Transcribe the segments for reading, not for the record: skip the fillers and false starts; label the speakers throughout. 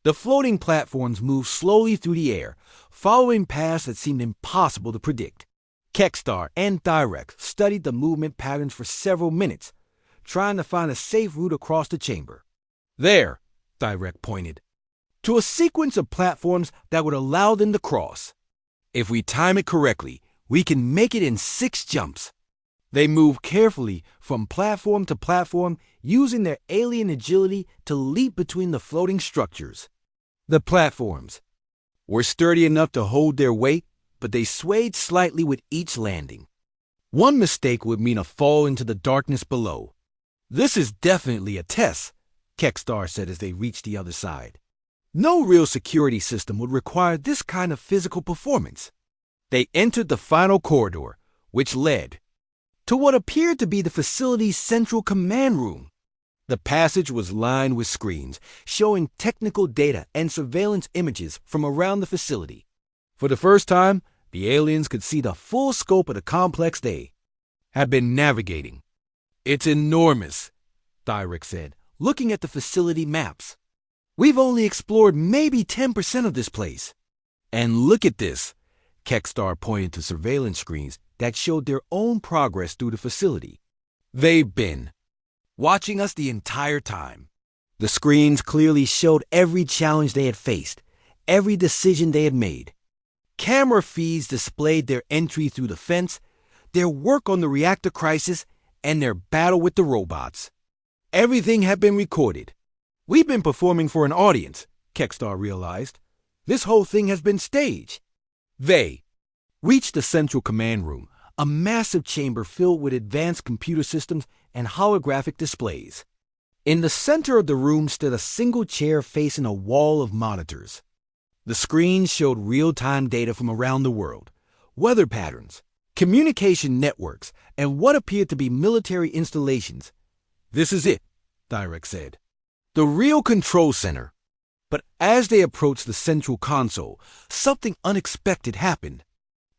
Speaker 1: The floating platforms moved slowly through the air, following paths that seemed impossible to predict. Kekstar and Direct studied the movement patterns for several minutes, trying to find a safe route across the chamber. There, Direct pointed, to a sequence of platforms that would allow them to cross. If we time it correctly, we can make it in 6 jumps. They moved carefully from platform to platform, using their alien agility to leap between the floating structures. The platforms were sturdy enough to hold their weight, but they swayed slightly with each landing. One mistake would mean a fall into the darkness below. "This is definitely a test," Kekstar said as they reached the other side. "No real security system would require this kind of physical performance." They entered the final corridor, which led to what appeared to be the facility's central command room. The passage was lined with screens, showing technical data and surveillance images from around the facility. For the first time, the aliens could see the full scope of the complex they had been navigating. "It's enormous," Direct said, looking at the facility maps. "We've only explored maybe 10% of this place." "And look at this," Kekstar pointed to surveillance screens that showed their own progress through the facility. "They've been watching us the entire time." The screens clearly showed every challenge they had faced, every decision they had made. Camera feeds displayed their entry through the fence, their work on the reactor crisis, and their battle with the robots. Everything had been recorded. "We've been performing for an audience," Kekstar realized. "This whole thing has been staged." They reached the central command room, a massive chamber filled with advanced computer systems and holographic displays. In the center of the room stood a single chair facing a wall of monitors. The screens showed real-time data from around the world, weather patterns, communication networks, and what appeared to be military installations. "This is it," Direct said. "The real control center." But as they approached the central console, something unexpected happened.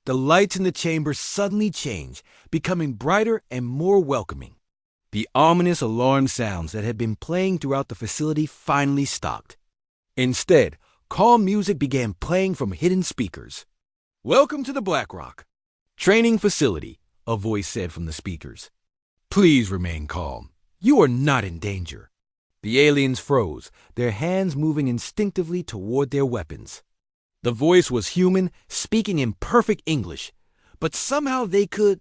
Speaker 1: The lights in the chamber suddenly changed, becoming brighter and more welcoming. The ominous alarm sounds that had been playing throughout the facility finally stopped. Instead, calm music began playing from hidden speakers. "Welcome to the Blackrock Training Facility," a voice said from the speakers. "Please remain calm. You are not in danger." The aliens froze, their hands moving instinctively toward their weapons. The voice was human, speaking in perfect English, but somehow they could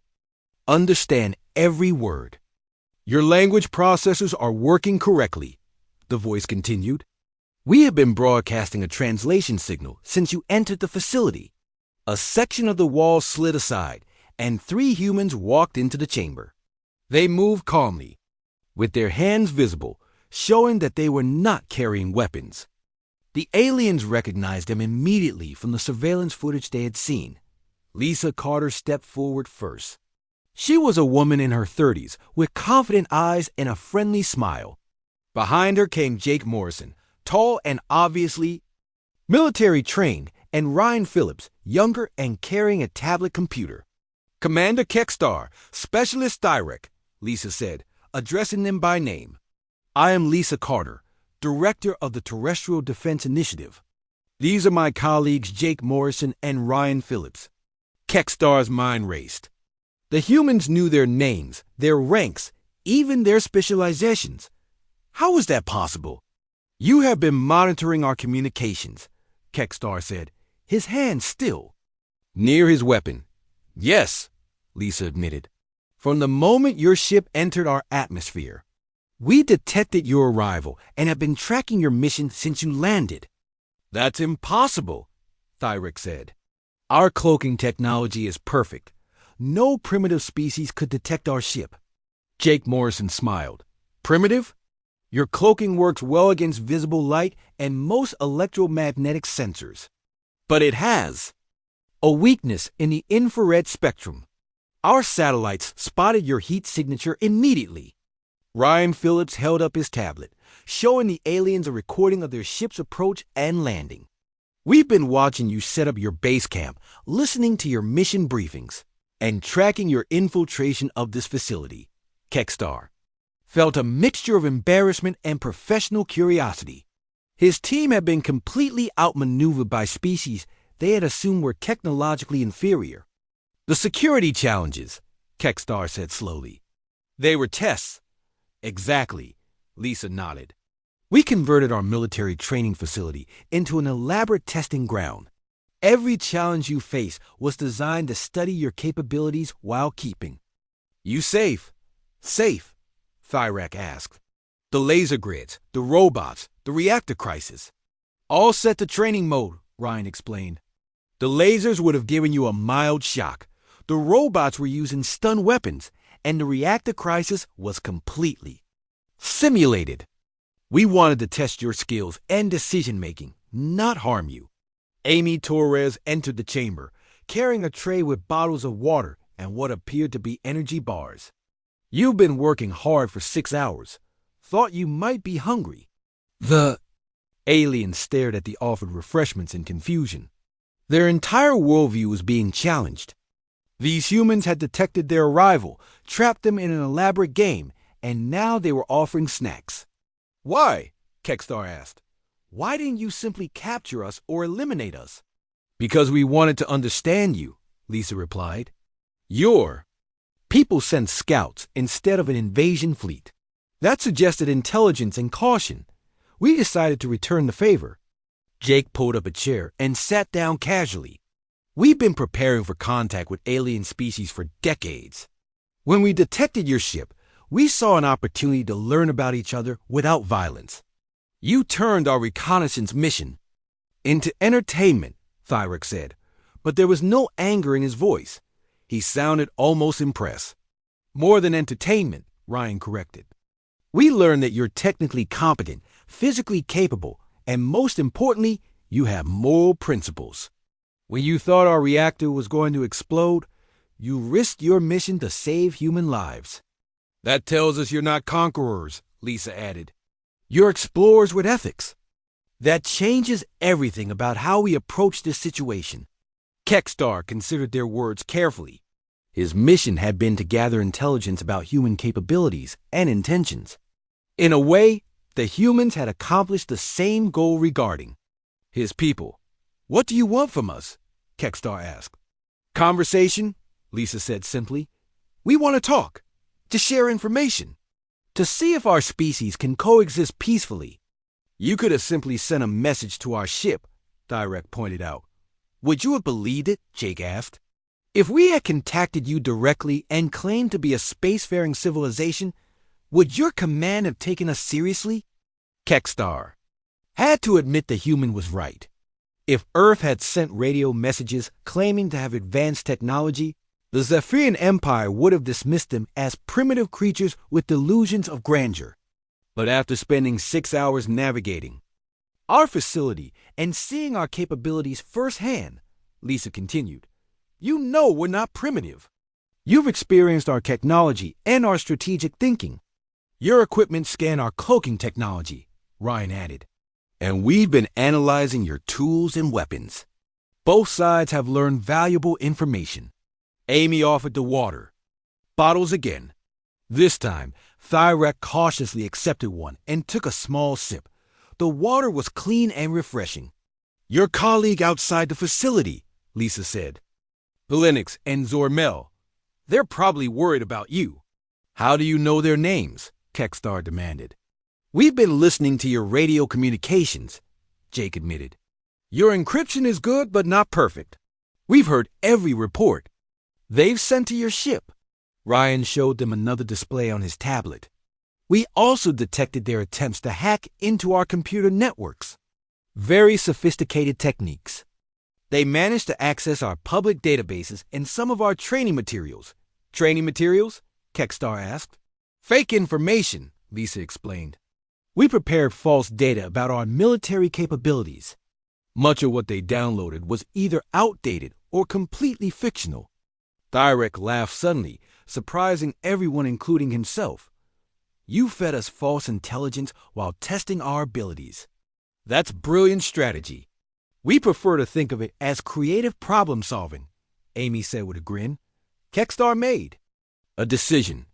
Speaker 1: understand every word. "Your language processors are working correctly," the voice continued. "We have been broadcasting a translation signal since you entered the facility." A section of the wall slid aside, and 3 humans walked into the chamber. They moved calmly, with their hands visible, showing that they were not carrying weapons. The aliens recognized them immediately from the surveillance footage they had seen. Lisa Carter stepped forward first. She was a woman in her 30s, with confident eyes and a friendly smile. Behind her came Jake Morrison, tall and obviously military trained, and Ryan Phillips, younger and carrying a tablet computer. "Commander Kekstar, Specialist Direct," Lisa said, addressing them by name. "I am Lisa Carter, Director of the Terrestrial Defense Initiative. These are my colleagues Jake Morrison and Ryan Phillips." Kekstar's mind raced. The humans knew their names, their ranks, even their specializations. How was that possible? "You have been monitoring our communications," Kekstar said, his hand still near his weapon. "Yes," Lisa admitted. "From the moment your ship entered our atmosphere, we detected your arrival and have been tracking your mission since you landed." "That's impossible," Direct said. "Our cloaking technology is perfect. No primitive species could detect our ship." Jake Morrison smiled. "Primitive? Your cloaking works well against visible light and most electromagnetic sensors. But it has a weakness in the infrared spectrum. Our satellites spotted your heat signature immediately." Ryan Phillips held up his tablet, showing the aliens a recording of their ship's approach and landing. "We've been watching you set up your base camp, listening to your mission briefings, and tracking your infiltration of this facility." Kekstar felt a mixture of embarrassment and professional curiosity. His team had been completely outmaneuvered by species they had assumed were technologically inferior. The security challenges, Kekstar said slowly. They were tests. Exactly, Lisa nodded. We converted our military training facility into an elaborate testing ground. Every challenge you face was designed to study your capabilities while keeping you safe. Safe? Thyrak asked. The laser grids, the robots, the reactor crisis. All set to training mode, Ryan explained. The lasers would have given you a mild shock. The robots were using stun weapons, and the reactor crisis was completely simulated. We wanted to test your skills and decision-making, not harm you. Amy Torres entered the chamber, carrying a tray with bottles of water and what appeared to be energy bars. You've been working hard for 6 hours. Thought you might be hungry. The alien stared at the offered refreshments in confusion. Their entire worldview was being challenged. These humans had detected their arrival, trapped them in an elaborate game, and now they were offering snacks. Why? Kekstar asked. Why didn't you simply capture us or eliminate us? Because we wanted to understand you, Lisa replied. Your people sent scouts instead of an invasion fleet. That suggested intelligence and caution. We decided to return the favor. Jake pulled up a chair and sat down casually. We've been preparing for contact with alien species for decades. When we detected your ship, we saw an opportunity to learn about each other without violence. You turned our reconnaissance mission into entertainment, Thyrak said, but there was no anger in his voice. He sounded almost impressed. More than entertainment, Ryan corrected. We learned that you're technically competent, physically capable, and most importantly, you have moral principles. When you thought our reactor was going to explode, you risked your mission to save human lives. That tells us you're not conquerors, Lisa added. You're explorers with ethics. That changes everything about how we approach this situation. Kekstar considered their words carefully. His mission had been to gather intelligence about human capabilities and intentions. In a way, the humans had accomplished the same goal regarding his people. What do you want from us? Kekstar asked. Conversation, Lisa said simply. We want to talk, to share information, to see if our species can coexist peacefully. You could have simply sent a message to our ship, Thyrak pointed out. Would you have believed it? Jake asked. If we had contacted you directly and claimed to be a spacefaring civilization, would your command have taken us seriously? Kekstar had to admit the human was right. If Earth had sent radio messages claiming to have advanced technology, the Zephyrian Empire would have dismissed them as primitive creatures with delusions of grandeur. But after spending 6 hours navigating our facility and seeing our capabilities firsthand, Lisa continued, you know we're not primitive. You've experienced our technology and our strategic thinking. Your equipment scanned our cloaking technology, Ryan added. And we've been analyzing your tools and weapons. Both sides have learned valuable information. Amy offered the water. Bottles again. This time, Thyrak cautiously accepted one and took a small sip. The water was clean and refreshing. Your colleague outside the facility, Lisa said. Valinix and Zormel. They're probably worried about you. How do you know their names? Kekstar demanded. We've been listening to your radio communications, Jake admitted. Your encryption is good, but not perfect. We've heard every report they've sent to your ship. Ryan showed them another display on his tablet. We also detected their attempts to hack into our computer networks. Very sophisticated techniques. They managed to access our public databases and some of our training materials. Training materials? Kekstar asked. Fake information, Lisa explained. We prepared false data about our military capabilities. Much of what they downloaded was either outdated or completely fictional. Thyrak laughed suddenly, surprising everyone including himself. You fed us false intelligence while testing our abilities. That's brilliant strategy. We prefer to think of it as creative problem solving, Amy said with a grin. Kekstar made a decision.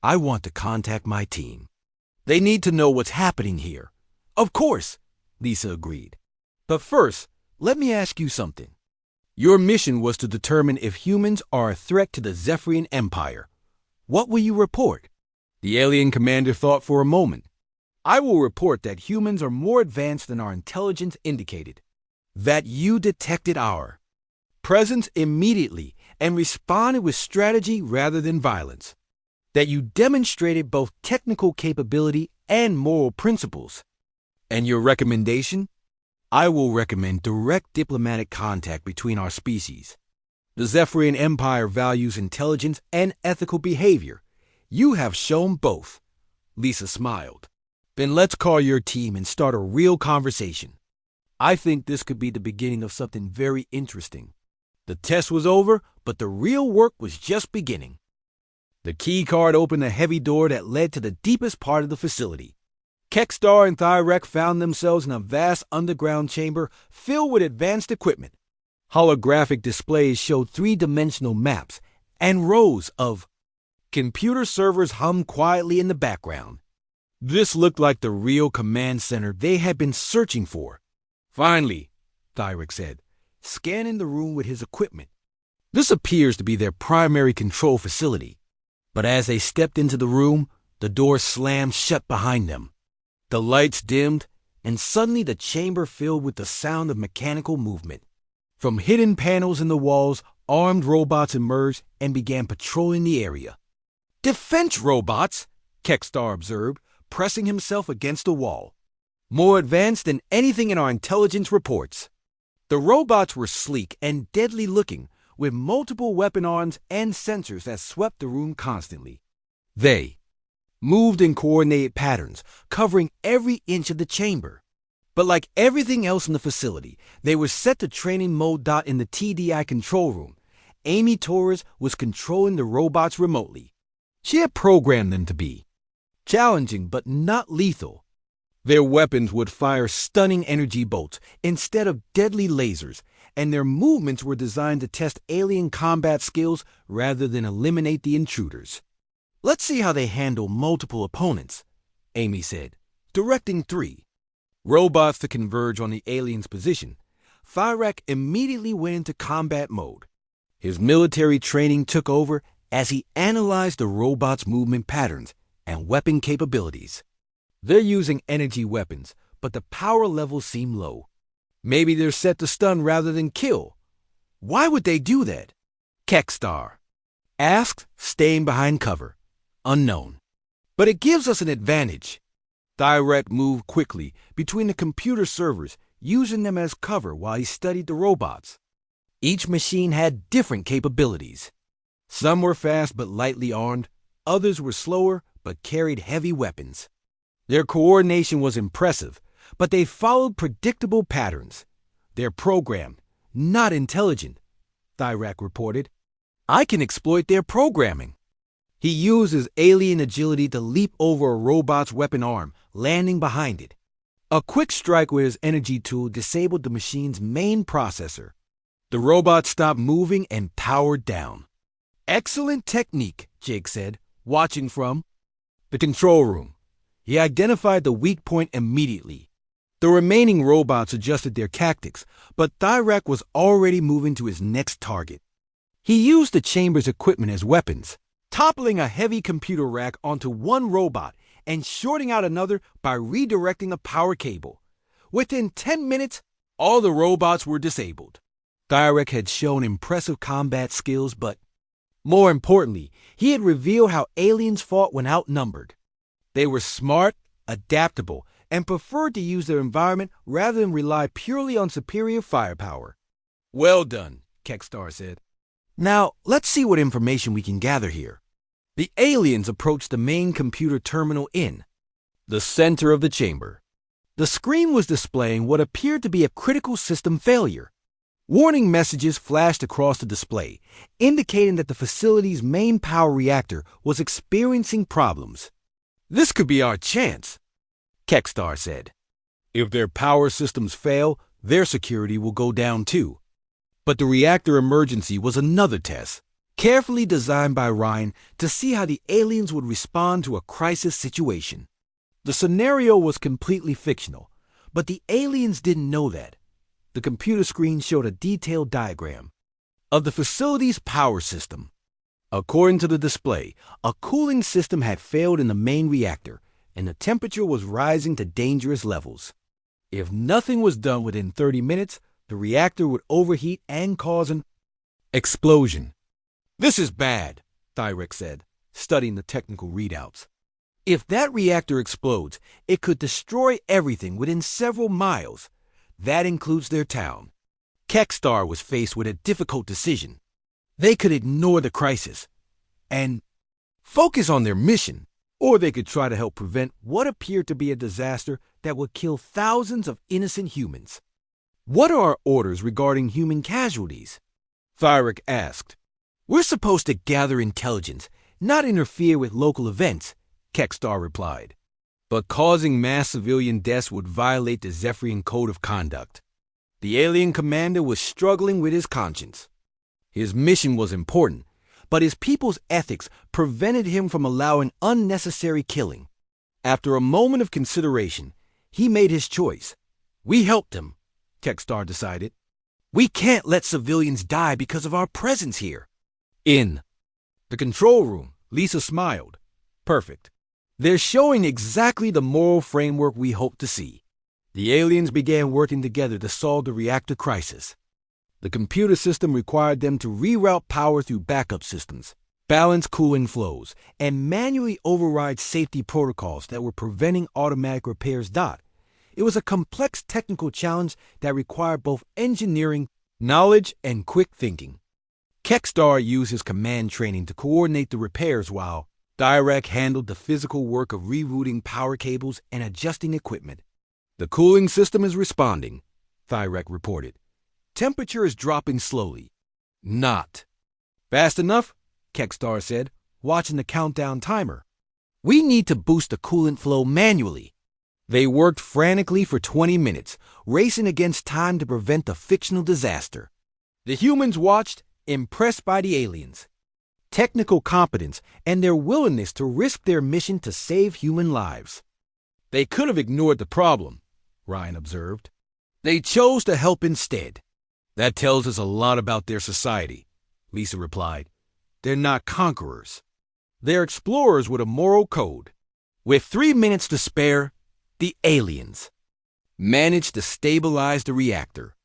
Speaker 1: I want to contact my team. They need to know what's happening here. Of course, Lisa agreed. But first, let me ask you something. Your mission was to determine if humans are a threat to the Zephyrian Empire. What will you report? The alien commander thought for a moment. I will report that humans are more advanced than our intelligence indicated. That you detected our presence immediately and responded with strategy rather than violence. That you demonstrated both technical capability and moral principles. And your recommendation? I will recommend direct diplomatic contact between our species. The Zephyrian Empire values intelligence and ethical behavior. You have shown both. Lisa smiled. Then let's call your team and start a real conversation. I think this could be the beginning of something very interesting. The test was over, but the real work was just beginning. The key card opened a heavy door that led to the deepest part of the facility. Kexstar and Thyrek found themselves in a vast underground chamber filled with advanced equipment. Holographic displays showed three-dimensional maps, and rows of computer servers hummed quietly in the background. This looked like the real command center they had been searching for. Finally, Thyrek said, scanning the room with his equipment. This appears to be their primary control facility. But as they stepped into the room, the door slammed shut behind them. The lights dimmed, and suddenly the chamber filled with the sound of mechanical movement. From hidden panels in the walls, armed robots emerged and began patrolling the area. Defense robots, Kexstar observed, pressing himself against the wall. More advanced than anything in our intelligence reports. The robots were sleek and deadly looking, with multiple weapon arms and sensors that swept the room constantly. They moved in coordinated patterns, covering every inch of the chamber. But like everything else in the facility, they were set to training mode. In the TDI control room, Amy Torres was controlling the robots remotely. She had programmed them to be challenging but not lethal. Their weapons would fire stunning energy bolts instead of deadly lasers, and their movements were designed to test alien combat skills rather than eliminate the intruders. Let's see how they handle multiple opponents, Amy said, directing 3 robots to converge on the alien's position. Thyrek immediately went into combat mode. His military training took over as he analyzed the robots' movement patterns and weapon capabilities. They're using energy weapons, but the power levels seem low. Maybe they're set to stun rather than kill. Why would they do that? Kexstar asked, staying behind cover. Unknown. But it gives us an advantage. Thyrek moved quickly between the computer servers, using them as cover while he studied the robots. Each machine had different capabilities. Some were fast but lightly armed, others were slower but carried heavy weapons. Their coordination was impressive, but they followed predictable patterns. They're programmed, not intelligent, Thyrek reported. I can exploit their programming. He used his alien agility to leap over a robot's weapon arm, landing behind it. A quick strike with his energy tool disabled the machine's main processor. The robot stopped moving and powered down. Excellent technique, Jake said, watching from the control room. He identified the weak point immediately. The remaining robots adjusted their tactics, but Thyrek was already moving to his next target. He used the chamber's equipment as weapons, toppling a heavy computer rack onto one robot and shorting out another by redirecting a power cable. Within 10 minutes, all the robots were disabled. Thyrek had shown impressive combat skills, but more importantly, he had revealed how aliens fought when outnumbered. They were smart, adaptable, and preferred to use their environment rather than rely purely on superior firepower. Well done, Kexstar said. Now, let's see what information we can gather here. The aliens approached the main computer terminal in the center of the chamber. The screen was displaying what appeared to be a critical system failure. Warning messages flashed across the display, indicating that the facility's main power reactor was experiencing problems. This could be our chance, Kexstar said. If their power systems fail, their security will go down too. But the reactor emergency was another test, carefully designed by Ryan to see how the aliens would respond to a crisis situation. The scenario was completely fictional, But the aliens didn't know that. The computer screen showed a detailed diagram of the facility's power system. According to the display, a cooling system had failed in the main reactor, and the temperature was rising to dangerous levels. If nothing was done within 30 minutes, the reactor would overheat and cause an explosion. "This is bad," Thyrex said, studying the technical readouts. "If that reactor explodes, it could destroy everything within several miles. That includes their town." Kekstar was faced with a difficult decision. They could ignore the crisis and focus on their mission, or they could try to help prevent what appeared to be a disaster that would kill thousands of innocent humans. "What are our orders regarding human casualties?" Thyrex asked. "We're supposed to gather intelligence, not interfere with local events," Kekstar replied. "But causing mass civilian deaths would violate the Zephyrian Code of Conduct." The alien commander was struggling with his conscience. His mission was important, but his people's ethics prevented him from allowing unnecessary killing. After a moment of consideration, he made his choice. "We helped him," Kekstar decided. "We can't let civilians die because of our presence here." In the control room, Lisa smiled. "Perfect. They're showing exactly the moral framework we hoped to see." The aliens began working together to solve the reactor crisis. The computer system required them to reroute power through backup systems, balance cooling flows, and manually override safety protocols that were preventing automatic repairs. It was a complex technical challenge that required both engineering knowledge and quick thinking. Kekstar used his command training to coordinate the repairs while Dirac handled the physical work of rerouting power cables and adjusting equipment. "The cooling system is responding," Thyrex reported. "Temperature is dropping slowly." "Not fast enough," Kekstar said, watching the countdown timer. "We need to boost the coolant flow manually." They worked frantically for 20 minutes, racing against time to prevent the fictional disaster. The humans watched, impressed by the aliens' technical competence and their willingness to risk their mission to save human lives. "They could have ignored the problem," Ryan observed. "They chose to help instead." "That tells us a lot about their society," Lisa replied. "They're not conquerors. They're explorers with a moral code." With 3 minutes to spare, the aliens managed to stabilize the reactor.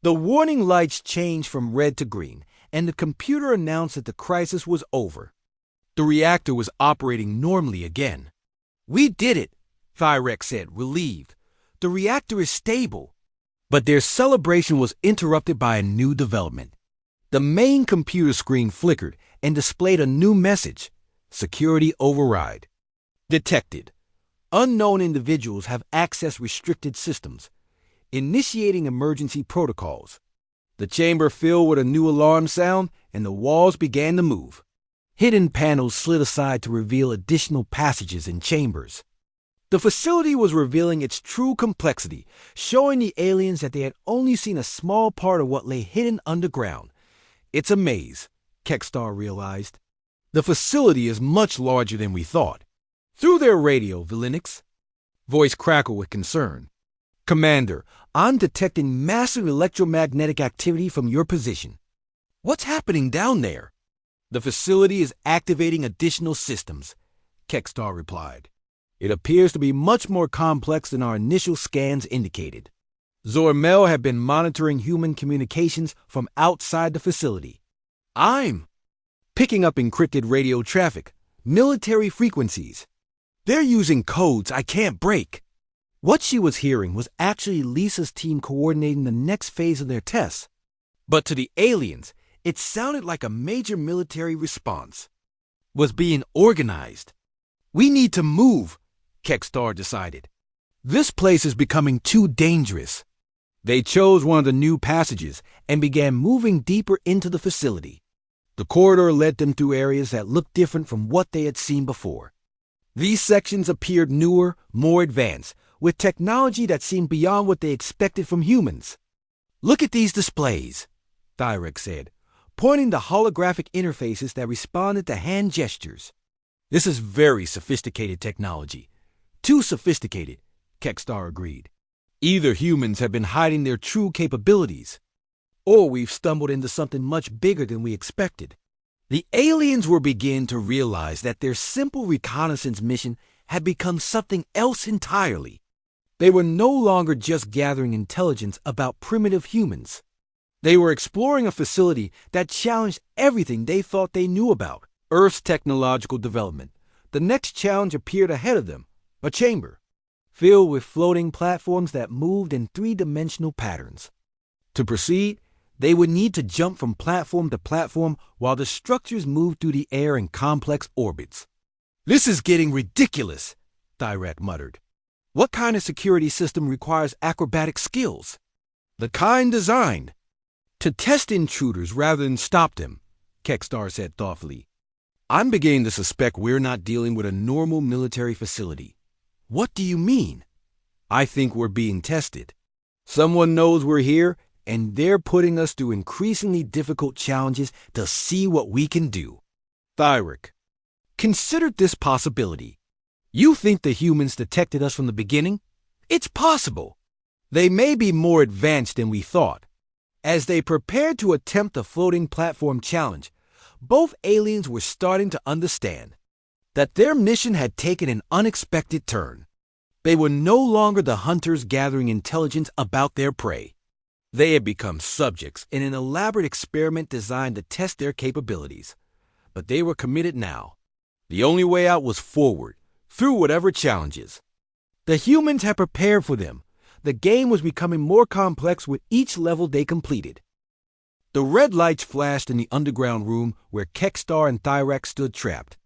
Speaker 1: The warning lights changed from red to green, and the computer announced that the crisis was over. The reactor was operating normally again. "We did it," Thyrex said, relieved. "The reactor is stable." But their celebration was interrupted by a new development. The main computer screen flickered and displayed a new message: "Security override detected. Unknown individuals have accessed restricted systems. Initiating emergency protocols." The chamber filled with a new alarm sound, and the walls began to move. Hidden panels slid aside to reveal additional passages and chambers. The facility was revealing its true complexity, showing the aliens that they had only seen a small part of what lay hidden underground. "It's a maze," Kekstar realized. "The facility is much larger than we thought." Through their radio, Vilinix voice crackled with concern. "Commander, I'm detecting massive electromagnetic activity from your position." "What's happening down there?" "The facility is activating additional systems," Kekstar replied. "It appears to be much more complex than our initial scans indicated." Zormel had been monitoring human communications from outside the facility. "I'm picking up encrypted radio traffic, military frequencies. They're using codes I can't break." What she was hearing was actually Lisa's team coordinating the next phase of their tests. But to the aliens, it sounded like a major military response was being organized. "We need to move," Kekstar decided. "This place is becoming too dangerous." They chose one of the new passages and began moving deeper into the facility. The corridor led them through areas that looked different from what they had seen before. These sections appeared newer, more advanced, with technology that seemed beyond what they expected from humans. "Look at these displays," Thyrex said, pointing to holographic interfaces that responded to hand gestures. "This is very sophisticated technology." "Too sophisticated," Kekstar agreed. Either humans have been hiding their true capabilities, or we've stumbled into something much bigger than we expected. The aliens were beginning to realize that their simple reconnaissance mission had become something else entirely. They were no longer just gathering intelligence about primitive humans. They were exploring a facility that challenged everything they thought they knew about Earth's technological development. The next challenge appeared ahead of them, a chamber, filled with floating platforms that moved in three-dimensional patterns. To proceed, they would need to jump from platform to platform while the structures moved through the air in complex orbits. "This is getting ridiculous," Thyrak muttered. "What kind of security system requires acrobatic skills?" "The kind designed to test intruders rather than stop them," Kekstar said thoughtfully. "I'm beginning to suspect we're not dealing with a normal military facility." "What do you mean?" "I think we're being tested. Someone knows we're here, and they're putting us through increasingly difficult challenges to see what we can do." Thyrak, consider this possibility. You think the humans detected us from the beginning? It's possible. They may be more advanced than we thought. As they prepared to attempt the floating platform challenge, both aliens were starting to understand that their mission had taken an unexpected turn. They were no longer the hunters gathering intelligence about their prey. They had become subjects in an elaborate experiment designed to test their capabilities. But they were committed now. The only way out was forward, through whatever challenges. The humans had prepared for them. The game was becoming more complex with each level they completed. The red lights flashed in the underground room where Kekstar and Thyrak stood trapped.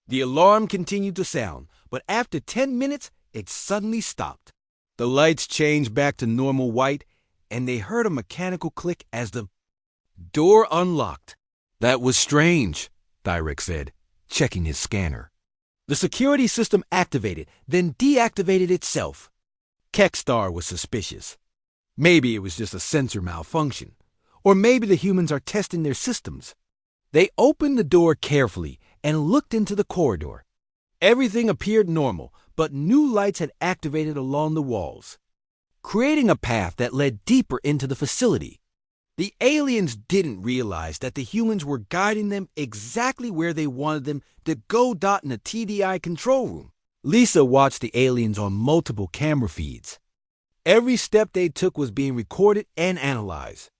Speaker 1: The alarm continued to sound, but after 10 minutes, it suddenly stopped. The lights changed back to normal white, and they heard a mechanical click as the door unlocked. "That was strange," Thyrak said, checking his scanner. "The security system activated, then deactivated itself." Kekstar was suspicious. Maybe it was just a sensor malfunction, or maybe the humans are testing their systems. They opened the door carefully and looked into the corridor. Everything appeared normal, but new lights had activated along the walls, creating a path that led deeper into the facility. The aliens didn't realize that the humans were guiding them exactly where they wanted them to go. In the TDI control room, Lisa watched the aliens on multiple camera feeds. Every step they took was being recorded and analyzed.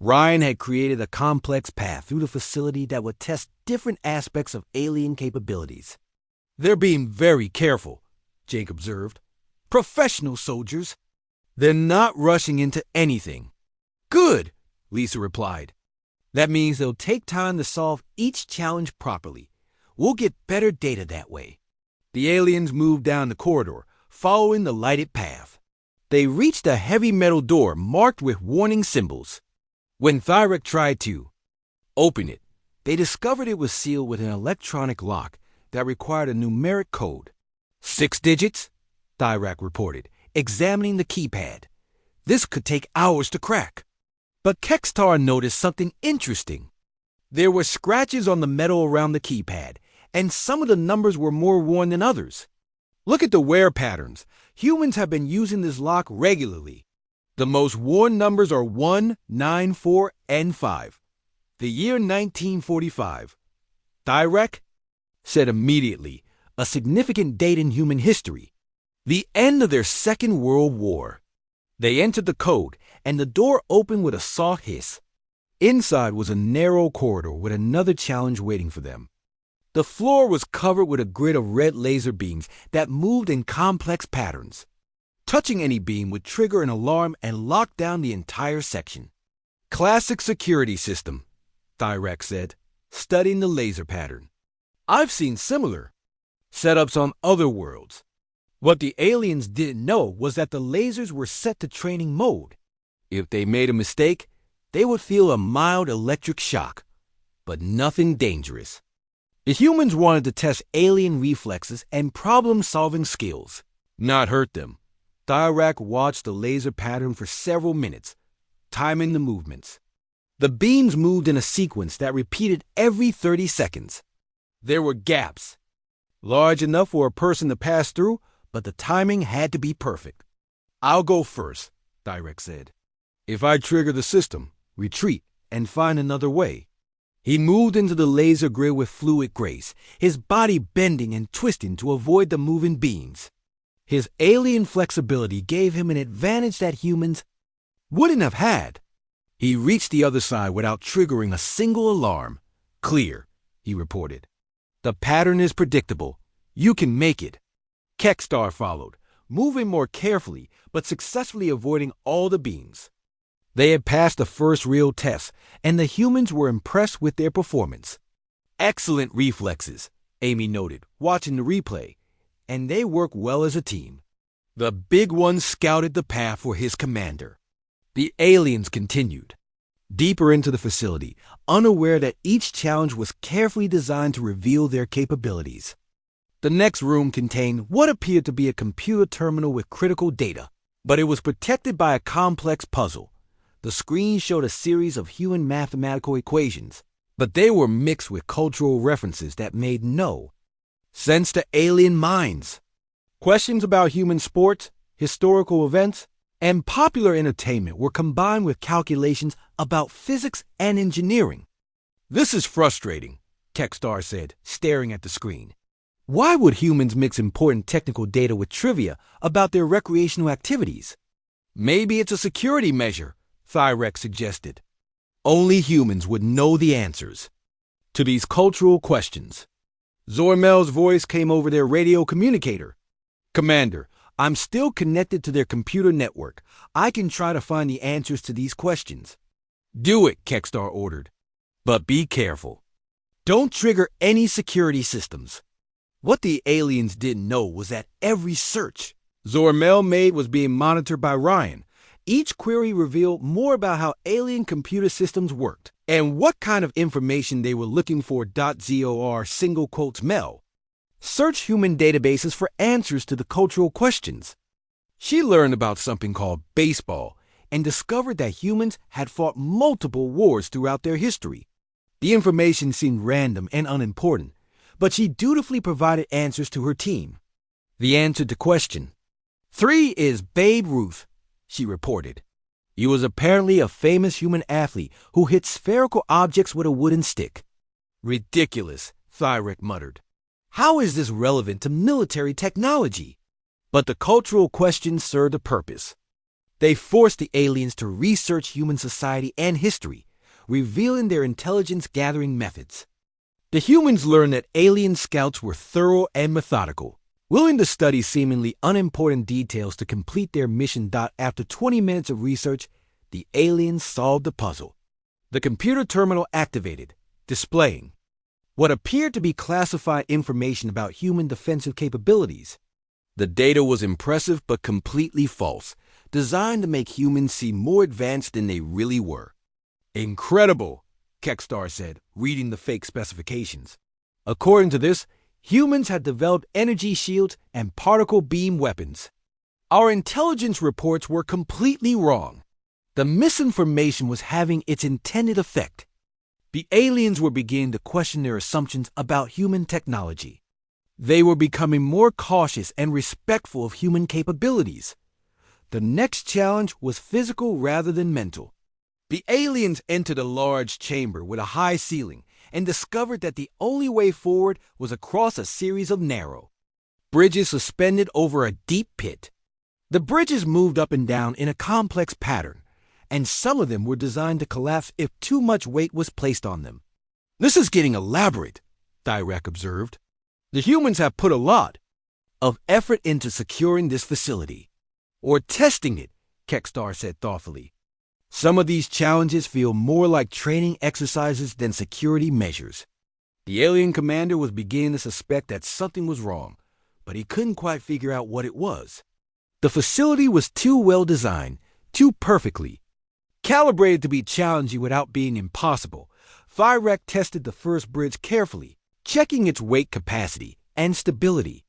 Speaker 1: Ryan had created a complex path through the facility that would test different aspects of alien capabilities. "They're being very careful," Jake observed. "Professional soldiers. They're not rushing into anything." "Good," Lisa replied. "That means they'll take time to solve each challenge properly. We'll get better data that way." The aliens moved down the corridor, following the lighted path. They reached a heavy metal door marked with warning symbols. When Thyrak tried to open it, they discovered it was sealed with an electronic lock that required a numeric code. 6 digits, Thyrak reported, examining the keypad. This could take hours to crack. But Kekstar noticed something interesting. There were scratches on the metal around the keypad, and some of the numbers were more worn than others. "Look at the wear patterns. Humans have been using this lock regularly. The most worn numbers are 1, 9, 4, and 5. The year 1945. Thyrak said immediately, a significant date in human history. The end of their Second World War. They entered the code, and the door opened with a soft hiss. Inside was a narrow corridor with another challenge waiting for them. The floor was covered with a grid of red laser beams that moved in complex patterns. Touching any beam would trigger an alarm and lock down the entire section. "Classic security system," Thyrak said, studying the laser pattern. "I've seen similar setups on other worlds." What the aliens didn't know was that the lasers were set to training mode. If they made a mistake, they would feel a mild electric shock, but nothing dangerous. The humans wanted to test alien reflexes and problem-solving skills, not hurt them. Thyrak watched the laser pattern for several minutes, timing the movements. The beams moved in a sequence that repeated every 30 seconds. There were gaps, large enough for a person to pass through, but the timing had to be perfect. I'll go first, Direct said. If I trigger the system, retreat, and find another way. He moved into the laser grid with fluid grace, his body bending and twisting to avoid the moving beams. His alien flexibility gave him an advantage that humans wouldn't have had. He reached the other side without triggering a single alarm. Clear, he reported. The pattern is predictable. You can make it. Kekstar followed, moving more carefully but successfully avoiding all the beams. They had passed the first real test, and the humans were impressed with their performance. Excellent reflexes, Amy noted, watching the replay, and they work well as a team. The big one scouted the path for his commander. The aliens continued deeper into the facility, unaware that each challenge was carefully designed to reveal their capabilities. The next room contained what appeared to be a computer terminal with critical data, but it was protected by a complex puzzle. The screen showed a series of human mathematical equations, but they were mixed with cultural references that made no sense to alien minds. Questions about human sports, historical events, and popular entertainment were combined with calculations about physics and engineering. This is frustrating, Kekstar said, staring at the screen. Why would humans mix important technical data with trivia about their recreational activities? Maybe it's a security measure, Thyrek suggested. Only humans would know the answers to these cultural questions. Zormel's voice came over their radio communicator. Commander, I'm still connected to their computer network. I can try to find the answers to these questions. Do it, Kekstar ordered. But be careful. Don't trigger any security systems. What the aliens didn't know was that every search Zormel made was being monitored by Ryan. Each query revealed more about how alien computer systems worked and what kind of information they were looking for. ZOR single quotes Mel. Search human databases for answers to the cultural questions. She learned about something called baseball and discovered that humans had fought multiple wars throughout their history. The information seemed random and unimportant, but she dutifully provided answers to her team. The answer to question 3 is Babe Ruth, she reported. He was apparently a famous human athlete who hit spherical objects with a wooden stick. Ridiculous, Thyrek muttered. How is this relevant to military technology? But the cultural questions served a purpose. They forced the aliens to research human society and history, revealing their intelligence-gathering methods. The humans learned that alien scouts were thorough and methodical, willing to study seemingly unimportant details to complete their mission. After 20 minutes of research, the aliens solved the puzzle. The computer terminal activated, displaying what appeared to be classified information about human defensive capabilities. The data was impressive but completely false, designed to make humans seem more advanced than they really were. Incredible, Kekstar said, reading the fake specifications. According to this, humans had developed energy shields and particle beam weapons. Our intelligence reports were completely wrong. The misinformation was having its intended effect. The aliens were beginning to question their assumptions about human technology. They were becoming more cautious and respectful of human capabilities. The next challenge was physical rather than mental. The aliens entered a large chamber with a high ceiling and discovered that the only way forward was across a series of narrow bridges suspended over a deep pit. The bridges moved up and down in a complex pattern, and some of them were designed to collapse if too much weight was placed on them. This is getting elaborate, Thyrek observed. The humans have put a lot of effort into securing this facility. Or testing it, Kekstar said thoughtfully. Some of these challenges feel more like training exercises than security measures. The alien commander was beginning to suspect that something was wrong, but he couldn't quite figure out what it was. The facility was too well designed, too perfectly calibrated to be challenging without being impossible. Thyrek tested the first bridge carefully, checking its weight capacity and stability.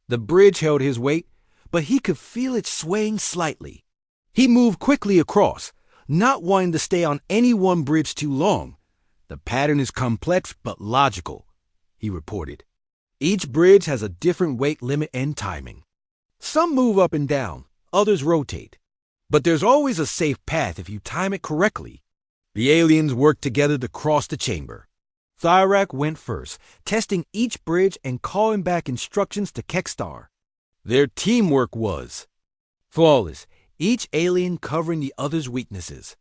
Speaker 1: The bridge held his weight, but he could feel it swaying slightly. He moved quickly across, not wanting to stay on any one bridge too long. The pattern is complex but logical, he reported. Each bridge has a different weight limit and timing. Some move up and down, others rotate. But there's always a safe path if you time it correctly. The aliens worked together to cross the chamber. Thyrak went first, testing each bridge and calling back instructions to Kekstar. Their teamwork was flawless, each alien covering the other's weaknesses.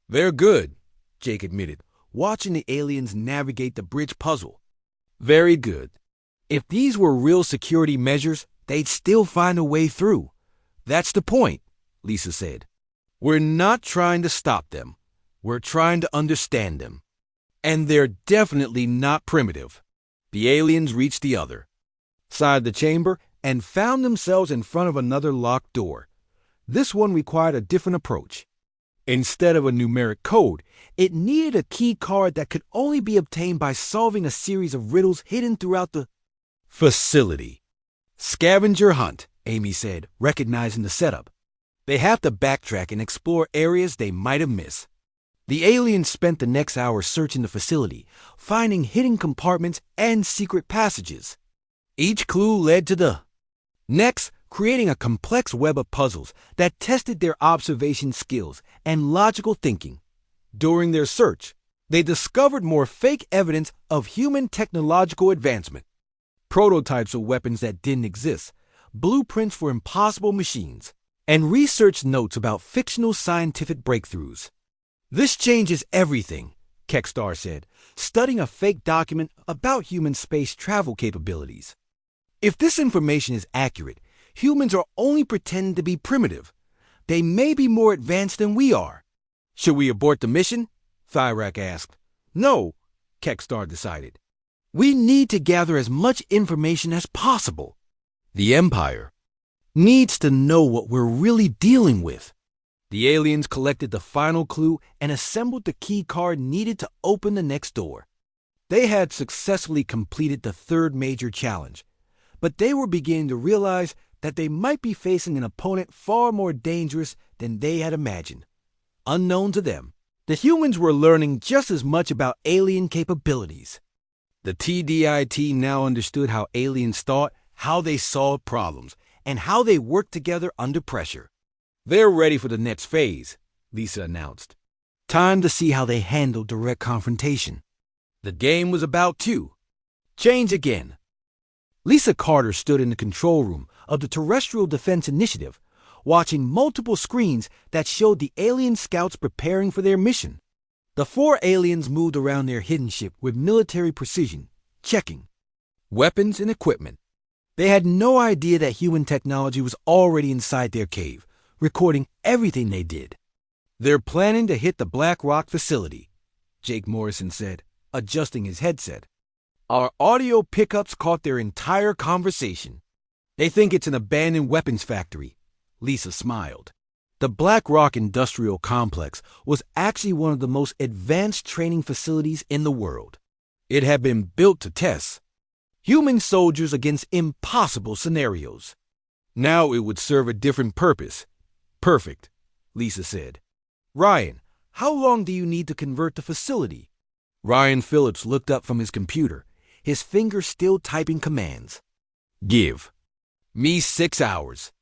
Speaker 1: "They're good," Jake admitted, watching the aliens navigate the bridge puzzle. "Very good. If these were real security measures, they'd still find a way through. That's the point," Lisa said. "We're not trying to stop them. We're trying to understand them. And they're definitely not primitive." The aliens reached the other side of the chamber and found themselves in front of another locked door. This one required a different approach. Instead of a numeric code, it needed a key card that could only be obtained by solving a series of riddles hidden throughout the facility. "Scavenger hunt," Amy said, recognizing the setup. They have to backtrack and explore areas they might have missed. The aliens spent the next hour searching the facility, finding hidden compartments and secret passages. Each clue led to the next, creating a complex web of puzzles that tested their observation skills and logical thinking. During their search, they discovered more fake evidence of human technological advancement. Prototypes of weapons that didn't exist, blueprints for impossible machines, and research notes about fictional scientific breakthroughs. "This changes everything," Kekstar said, studying a fake document about human space travel capabilities. "If this information is accurate, humans are only pretending to be primitive. They may be more advanced than we are." "Should we abort the mission?" Thyrak asked. "No," Kekstar decided. "We need to gather as much information as possible. The Empire needs to know what we're really dealing with." The aliens collected the final clue and assembled the key card needed to open the next door. They had successfully completed the third major challenge, but they were beginning to realize that they might be facing an opponent far more dangerous than they had imagined. Unknown to them, the humans were learning just as much about alien capabilities. The TDIT now understood how aliens thought, how they solved problems, and how they worked together under pressure. "They're ready for the next phase," Lisa announced. "Time to see how they handle direct confrontation." The game was about to change again. Lisa Carter stood in the control room of the Terrestrial Defense Initiative, watching multiple screens that showed the alien scouts preparing for their mission. The 4 aliens moved around their hidden ship with military precision, checking weapons and equipment. They had no idea that human technology was already inside their cave, recording everything they did. "They're planning to hit the Black Rock facility," Jake Morrison said, adjusting his headset. "Our audio pickups caught their entire conversation. They think it's an abandoned weapons factory." Lisa smiled. The Black Rock Industrial Complex was actually one of the most advanced training facilities in the world. It had been built to test human soldiers against impossible scenarios. Now it would serve a different purpose. "Perfect," Lisa said. "Ryan, how long do you need to convert the facility?" Ryan Phillips looked up from his computer, his fingers still typing commands. "Give me 6 hours.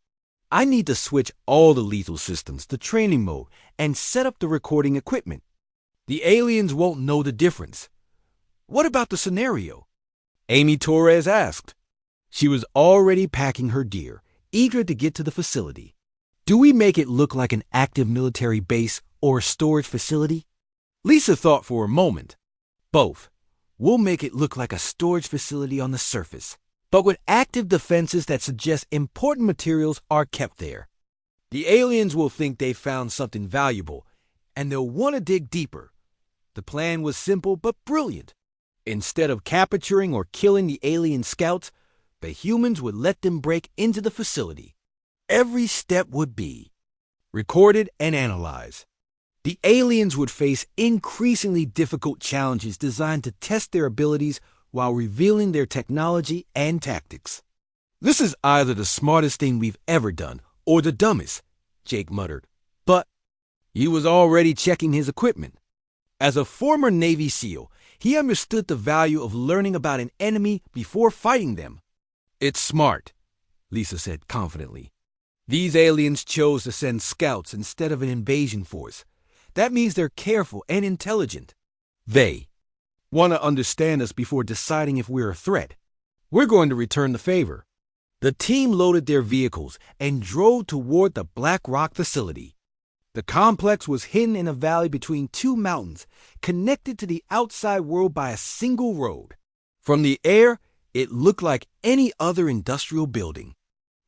Speaker 1: I need to switch all the lethal systems to training mode and set up the recording equipment. The aliens won't know the difference." "What about the scenario?" Amy Torres asked. She was already packing her gear, eager to get to the facility. "Do we make it look like an active military base or a storage facility?" Lisa thought for a moment. "Both. We'll make it look like a storage facility on the surface, but with active defenses that suggest important materials are kept there. The aliens will think they found something valuable, and they'll want to dig deeper." The plan was simple but brilliant. Instead of capturing or killing the alien scouts, the humans would let them break into the facility. Every step would be recorded and analyzed. The aliens would face increasingly difficult challenges designed to test their abilities while revealing their technology and tactics. "This is either the smartest thing we've ever done or the dumbest," Jake muttered. But he was already checking his equipment. As a former Navy SEAL, he understood the value of learning about an enemy before fighting them. "It's smart," Lisa said confidently. These aliens chose to send scouts instead of an invasion force. That means they're careful and intelligent. They want to understand us before deciding if we're a threat. We're going to return the favor. The team loaded their vehicles and drove toward the Black Rock facility. The complex was hidden in a valley between two mountains, connected to the outside world by a single road. From the air, it looked like any other industrial building.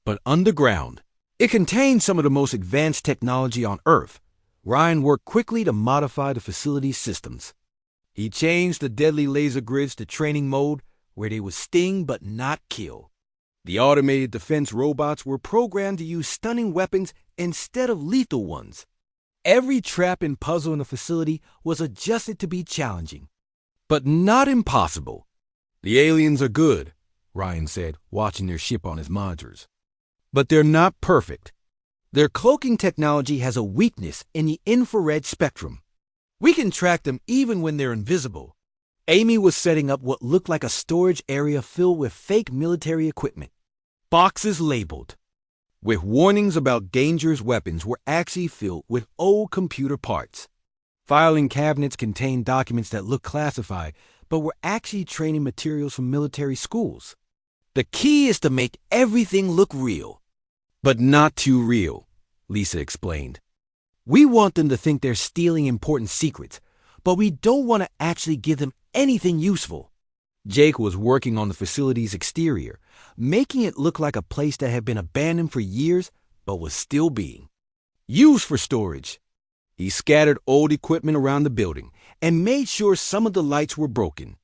Speaker 1: But underground, it contained some of the most advanced technology on Earth. Ryan worked quickly to modify the facility's systems. He changed the deadly laser grids to training mode, where they would sting but not kill. The automated defense robots were programmed to use stunning weapons instead of lethal ones. Every trap and puzzle in the facility was adjusted to be challenging, but not impossible. The aliens are good, Ryan said, watching their ship on his monitors. But they're not perfect. Their cloaking technology has a weakness in the infrared spectrum. We can track them even when they're invisible. Amy was setting up what looked like a storage area filled with fake military equipment. Boxes labeled with warnings about dangerous weapons were actually filled with old computer parts. Filing cabinets contained documents that looked classified, but were actually training materials from military schools. The key is to make everything look real. But not too real, Lisa explained. We want them to think they're stealing important secrets, but we don't want to actually give them anything useful. Jake was working on the facility's exterior, making it look like a place that had been abandoned for years but was still being used for storage. He scattered old equipment around the building and made sure some of the lights were broken.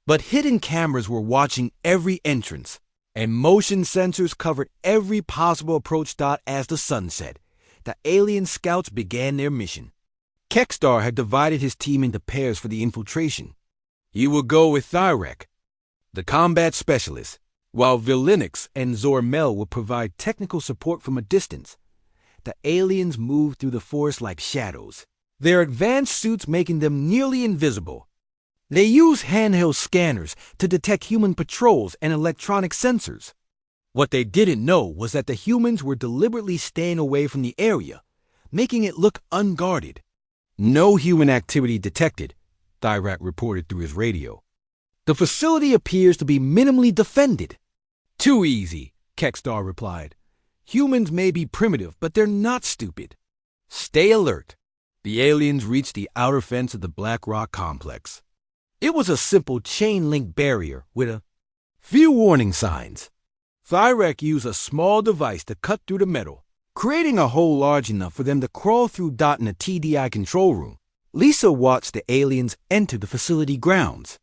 Speaker 1: But hidden cameras were watching every entrance, and motion sensors covered every possible approach dot as the sun set. The alien scouts began their mission. Kexstar had divided his team into pairs for the infiltration. He would go with Thyrek, the combat specialist, while Vilinix and Zormel would provide technical support from a distance. The aliens moved through the forest like shadows, their advanced suits making them nearly invisible. They used handheld scanners to detect human patrols and electronic sensors. What they didn't know was that the humans were deliberately staying away from the area, making it look unguarded. No human activity detected, Thyrek reported through his radio. The facility appears to be minimally defended. Too easy, Kexstar replied. Humans may be primitive, but they're not stupid. Stay alert. The aliens reached the outer fence of the Black Rock complex. It was a simple chain-link barrier with a few warning signs. Thyrek used a small device to cut through the metal, creating a hole large enough for them to crawl through in the TDI control room. Lisa watched the aliens enter the facility grounds.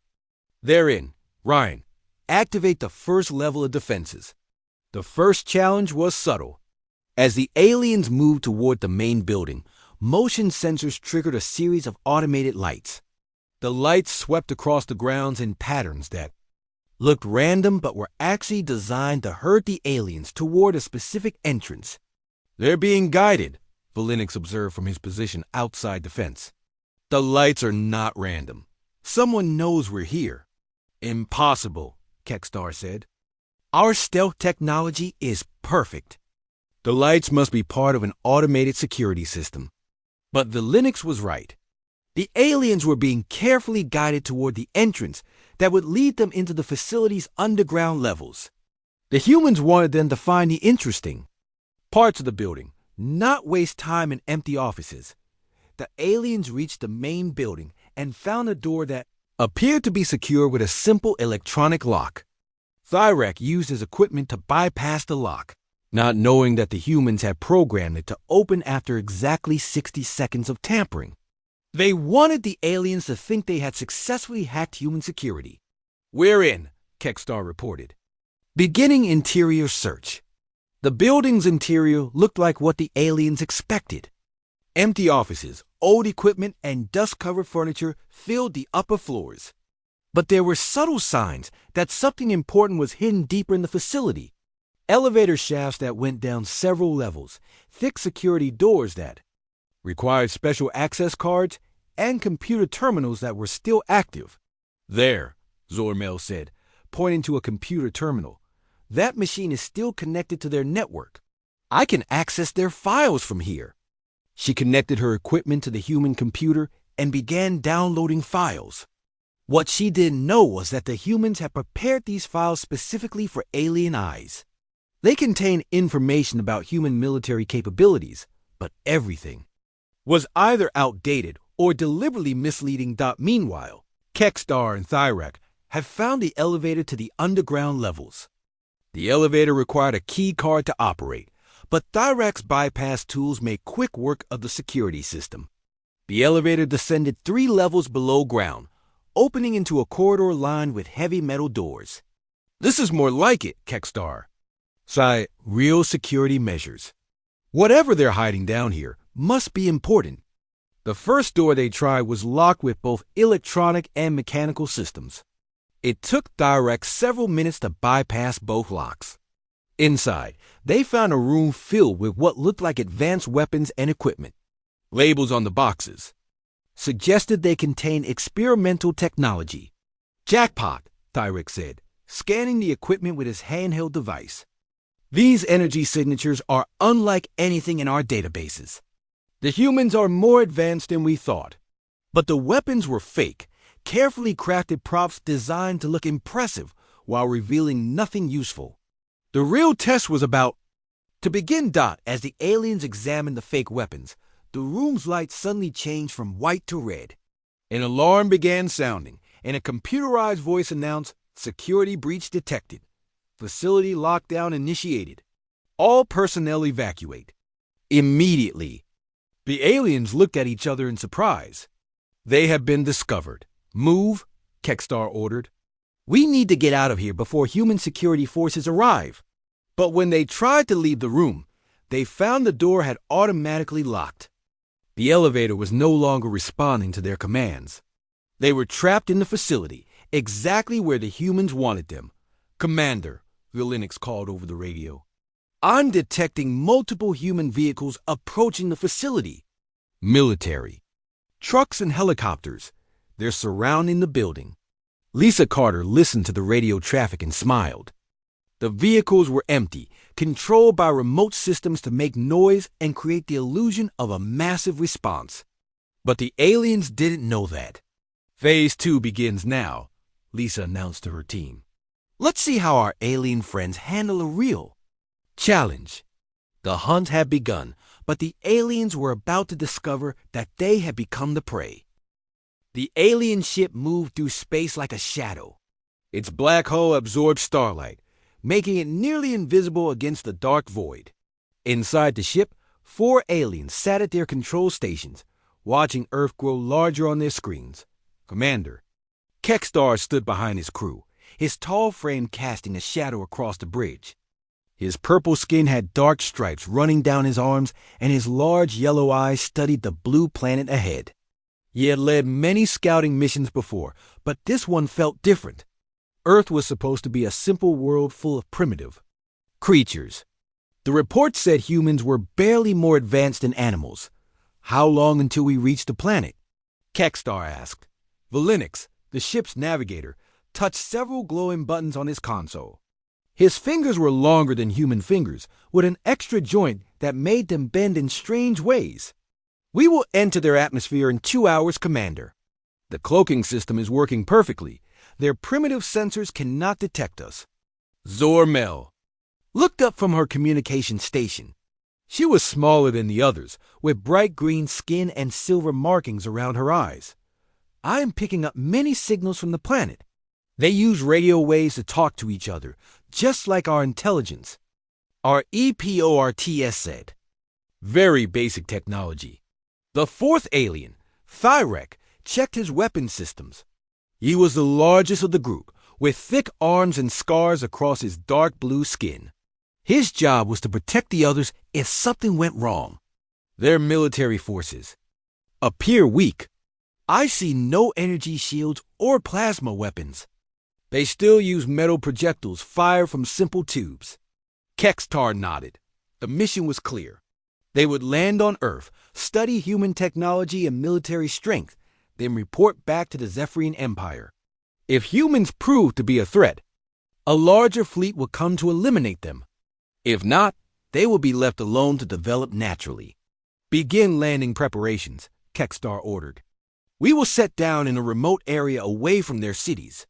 Speaker 1: They're in. Ryan, activate the first level of defenses. The first challenge was subtle. As the aliens moved toward the main building, motion sensors triggered a series of automated lights. The lights swept across the grounds in patterns that looked random but were actually designed to herd the aliens toward a specific entrance. They're being guided, Vilinix observed from his position outside the fence. The lights are not random. Someone knows we're here. Impossible, Kexstar said. Our stealth technology is perfect. The lights must be part of an automated security system. But Vilinix was right. The aliens were being carefully guided toward the entrance that would lead them into the facility's underground levels. The humans wanted them to find the interesting parts of the building, not waste time in empty offices. The aliens reached the main building and found a door that appeared to be secure with a simple electronic lock. Thyrek used his equipment to bypass the lock, not knowing that the humans had programmed it to open after exactly 60 seconds of tampering. They wanted the aliens to think they had successfully hacked human security. We're in, Kexstar reported. Beginning interior search. The building's interior looked like what the aliens expected. Empty offices, old equipment, and dust-covered furniture filled the upper floors. But there were subtle signs that something important was hidden deeper in the facility. Elevator shafts that went down several levels, thick security doors that required special access cards, and computer terminals that were still active. There, Zormel said, pointing to a computer terminal. That machine is still connected to their network. I can access their files from here. She connected her equipment to the human computer and began downloading files. What she didn't know was that the humans had prepared these files specifically for alien eyes. They contain information about human military capabilities, but everything was either outdated or deliberately misleading. Meanwhile, Kekstar and Thyrek had found the elevator to the underground levels. The elevator required a key card to operate, but Thyrek's bypass tools made quick work of the security system. The elevator descended 3 levels below ground, opening into a corridor lined with heavy metal doors. This is more like it, Kekstar. Real security measures. Whatever they're hiding down here must be important. The first door they tried was locked with both electronic and mechanical systems. It took Thyrek several minutes to bypass both locks. Inside, they found a room filled with what looked like advanced weapons and equipment. Labels on the boxes suggested they contained experimental technology. Jackpot, Thyrek said, scanning the equipment with his handheld device. These energy signatures are unlike anything in our databases. The humans are more advanced than we thought. But the weapons were fake, carefully crafted props designed to look impressive while revealing nothing useful. The real test was about to begin. As the aliens examined the fake weapons, the room's light suddenly changed from white to red. An alarm began sounding, and a computerized voice announced, "Security breach detected. Facility lockdown initiated. All personnel evacuate." Immediately, the aliens looked at each other in surprise. They had been discovered. "Move," Kekstar ordered. "We need to get out of here before human security forces arrive." But when they tried to leave the room, they found the door had automatically locked. The elevator was no longer responding to their commands. They were trapped in the facility, exactly where the humans wanted them. "Commander," Vilinix called over the radio, "I'm detecting multiple human vehicles approaching the facility. Military. Trucks and helicopters. They're surrounding the building." Lisa Carter listened to the radio traffic and smiled. The vehicles were empty, controlled by remote systems to make noise and create the illusion of a massive response. But the aliens didn't know that. "Phase 2 begins now," Lisa announced to her team. "Let's see how our alien friends handle a real challenge." The hunt had begun, but the aliens were about to discover that they had become the prey. The alien ship moved through space like a shadow. Its black hull absorbed starlight, making it nearly invisible against the dark void. Inside the ship, 4 aliens sat at their control stations, watching Earth grow larger on their screens. Commander Kekstar stood behind his crew, his tall frame casting a shadow across the bridge. His purple skin had dark stripes running down his arms, and his large yellow eyes studied the blue planet ahead. He had led many scouting missions before, but this one felt different. Earth was supposed to be a simple world full of primitive creatures. The report said humans were barely more advanced than animals. "How long until we reach the planet?" Kekstar asked. Vilinix, the ship's navigator, touched several glowing buttons on his console. His fingers were longer than human fingers, with an extra joint that made them bend in strange ways. "We will enter their atmosphere in 2 hours, Commander. The cloaking system is working perfectly. Their primitive sensors cannot detect us." Zor-Mel looked up from her communication station. She was smaller than the others, with bright green skin and silver markings around her eyes. "I am picking up many signals from the planet. They use radio waves to talk to each other, just like our intelligence," our EPORTS said. "Very basic technology." The 4th alien, Thyrek, checked his weapon systems. He was the largest of the group, with thick arms and scars across his dark blue skin. His job was to protect the others if something went wrong. Their military forces appear weak. I see no energy shields or plasma weapons. They still use metal projectiles fired from simple tubes. Kekstar nodded. The mission was clear. They would land on Earth, study human technology and military strength, then report back to the Zephyrian Empire. If humans proved to be a threat, a larger fleet would come to eliminate them. If not, They will be left alone to develop naturally. Begin landing preparations, Kexstar ordered. We will set down in a remote area away from their cities.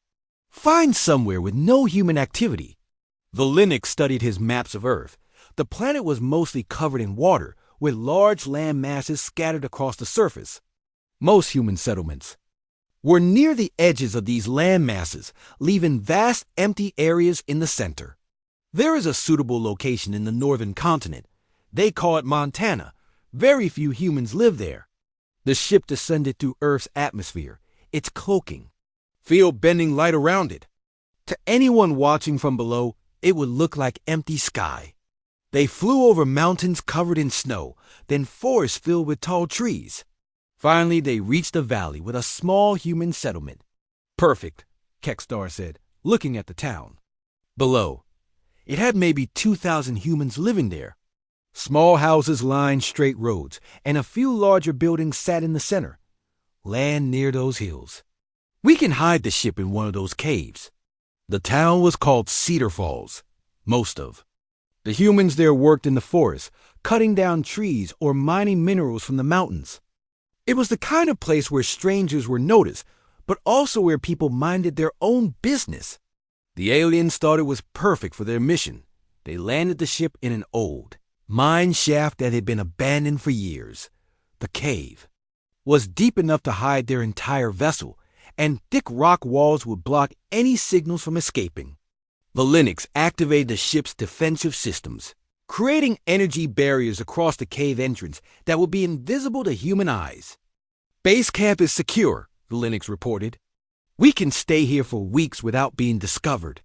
Speaker 1: Find somewhere with no human activity. The Linux studied his maps of Earth. The planet was mostly covered in water, with large land masses scattered across the surface. Most human settlements were near the edges of these land masses, leaving vast empty areas in the center. There is a suitable location in the northern continent. They call it Montana. Very few humans live there. The ship descended through Earth's atmosphere, its cloaking. Feel bending light around it. To anyone watching from below, it would look like empty sky. They flew over mountains covered in snow, then forests filled with tall trees. Finally, they reached a valley with a small human settlement. Perfect, Kexstar said, looking at the town. Below, it had maybe 2,000 humans living there. Small houses lined straight roads, and a few larger buildings sat in the center. Land near those hills. We can hide the ship in one of those caves. The town was called Cedar Falls, most of. The humans there worked in the forest, cutting down trees or mining minerals from the mountains. It was the kind of place where strangers were noticed, but also where people minded their own business. The aliens thought it was perfect for their mission. They landed the ship in an old mine shaft that had been abandoned for years. The cave was deep enough to hide their entire vessel, and thick rock walls would block any signals from escaping. The Linux activated the ship's defensive systems, creating energy barriers across the cave entrance that would be invisible to human eyes. Base camp is secure, the Linux reported. We can stay here for weeks without being discovered.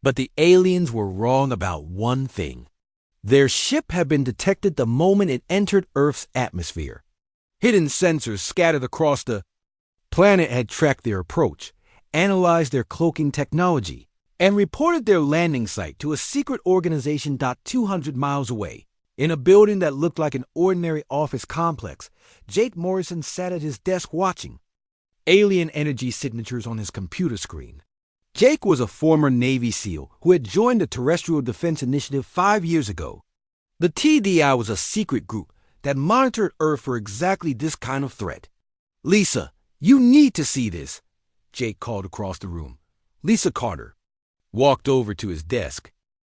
Speaker 1: But the aliens were wrong about one thing. Their ship had been detected the moment it entered Earth's atmosphere. Hidden sensors scattered across the planet had tracked their approach, analyzed their cloaking technology, and reported their landing site to a secret organization 200 miles away. In a building that looked like an ordinary office complex, Jake Morrison sat at his desk watching. Alien energy signatures on his computer screen. Jake was a former Navy SEAL who had joined the Terrestrial Defense Initiative 5 years ago. The TDI was a secret group that monitored Earth for exactly this kind of threat. "Lisa, you need to see this," Jake called across the room. Lisa Carter walked over to his desk.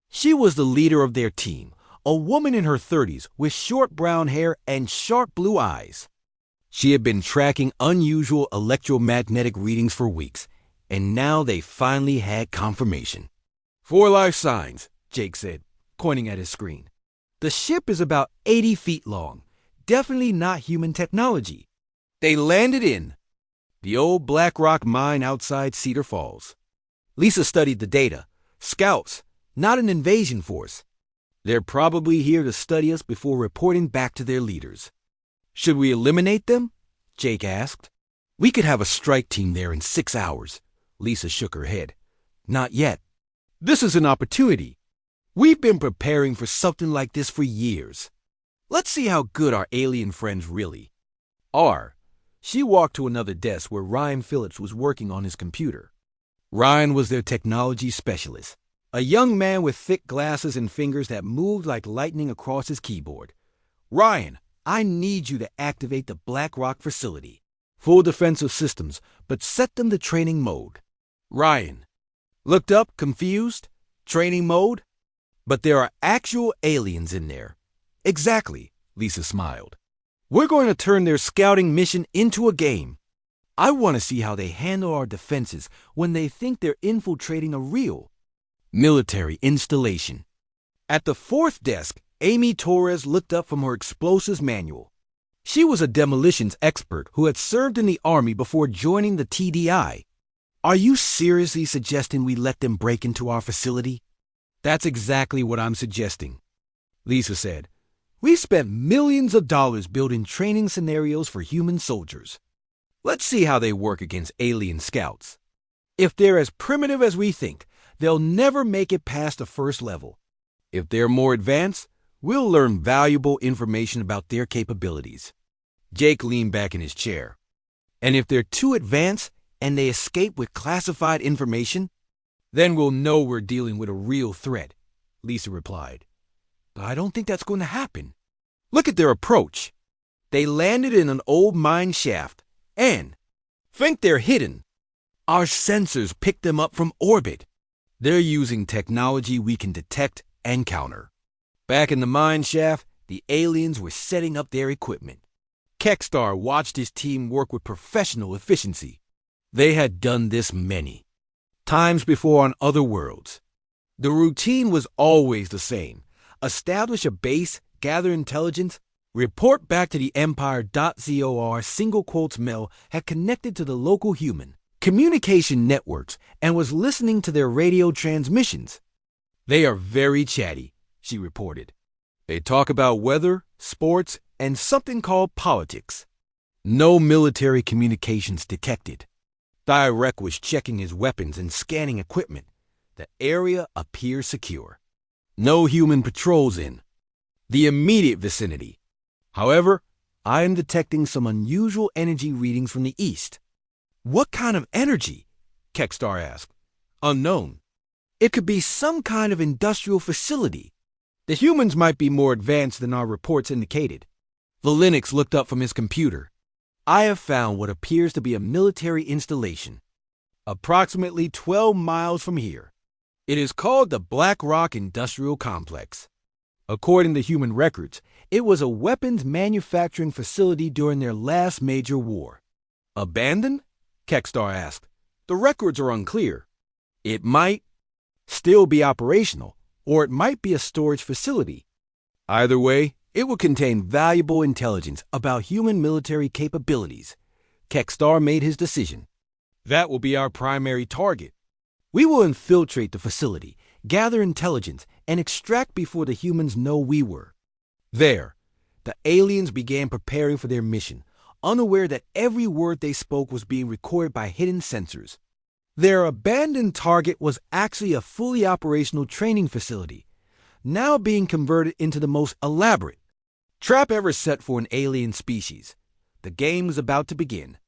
Speaker 1: She was the leader of their team, a woman in her 30s with short brown hair and sharp blue eyes. She had been tracking unusual electromagnetic readings for weeks, and now they finally had confirmation. "4 life signs," Jake said, pointing at his screen. "The ship is about 80 feet long, definitely not human technology. They landed in the old Black Rock mine outside Cedar Falls." Lisa studied the data. "Scouts, not an invasion force. They're probably here to study us before reporting back to their leaders." "Should we eliminate them?" Jake asked. "We could have a strike team there in 6 hours." Lisa shook her head. "Not yet. This is an opportunity. We've been preparing for something like this for years. Let's see how good our alien friends really are." She walked to another desk where Ryan Phillips was working on his computer. Ryan was their technology specialist, a young man with thick glasses and fingers that moved like lightning across his keyboard. "Ryan, I need you to activate the Black Rock facility. Full defensive systems, but set them to training mode." Ryan looked up, confused. "Training mode? But there are actual aliens in there." "Exactly," Lisa smiled. "We're going to turn their scouting mission into a game. I want to see how they handle our defenses when they think they're infiltrating a real military installation." At the 4th desk, Amy Torres looked up from her explosives manual. She was a demolitions expert who had served in the Army before joining the TDI. "Are you seriously suggesting we let them break into our facility?" "That's exactly what I'm suggesting," Lisa said. "We've spent millions of dollars building training scenarios for human soldiers. Let's see how they work against alien scouts. If they're as primitive as we think, they'll never make it past the first level. If they're more advanced, we'll learn valuable information about their capabilities." Jake leaned back in his chair. "And if they're too advanced and they escape with classified information, then we'll know we're dealing with a real threat," Lisa replied. but I don't think that's going to happen. Look at their approach. They landed in an old mine shaft and think they're hidden. Our sensors picked them up from orbit. They're using technology we can detect and counter. Back in the mine shaft, the aliens were setting up their equipment. Kexstar watched his team work with professional efficiency. They had done this many times before on other worlds. The routine was always the same. Establish a base, gather intelligence, report back to the Empire.zor single quotes Mel had connected to the local human communication networks and was listening to their radio transmissions. They are very chatty, she reported. They talk about weather, sports, and something called politics. No military communications detected. Direct was checking his weapons and scanning equipment. The area appears secure. No human patrols in the immediate vicinity. However, I am detecting some unusual energy readings from the east. What kind of energy? Kexstar asked. Unknown. It could be some kind of industrial facility. The humans might be more advanced than our reports indicated. Linux looked up from his computer. I have found what appears to be a military installation, approximately 12 miles from here. It is called the Black Rock Industrial Complex. According to human records, it was a weapons manufacturing facility during their last major war. Abandoned? Kexstar asked. The records are unclear. It might still be operational, or it might be a storage facility. Either way, it will contain valuable intelligence about human military capabilities. Kexstar made his decision. That will be our primary target. We will infiltrate the facility, gather intelligence, and extract before the humans know we were. There, the aliens began preparing for their mission, unaware that every word they spoke was being recorded by hidden sensors. Their abandoned target was actually a fully operational training facility, now being converted into the most elaborate trap ever set for an alien species. The game was about to begin.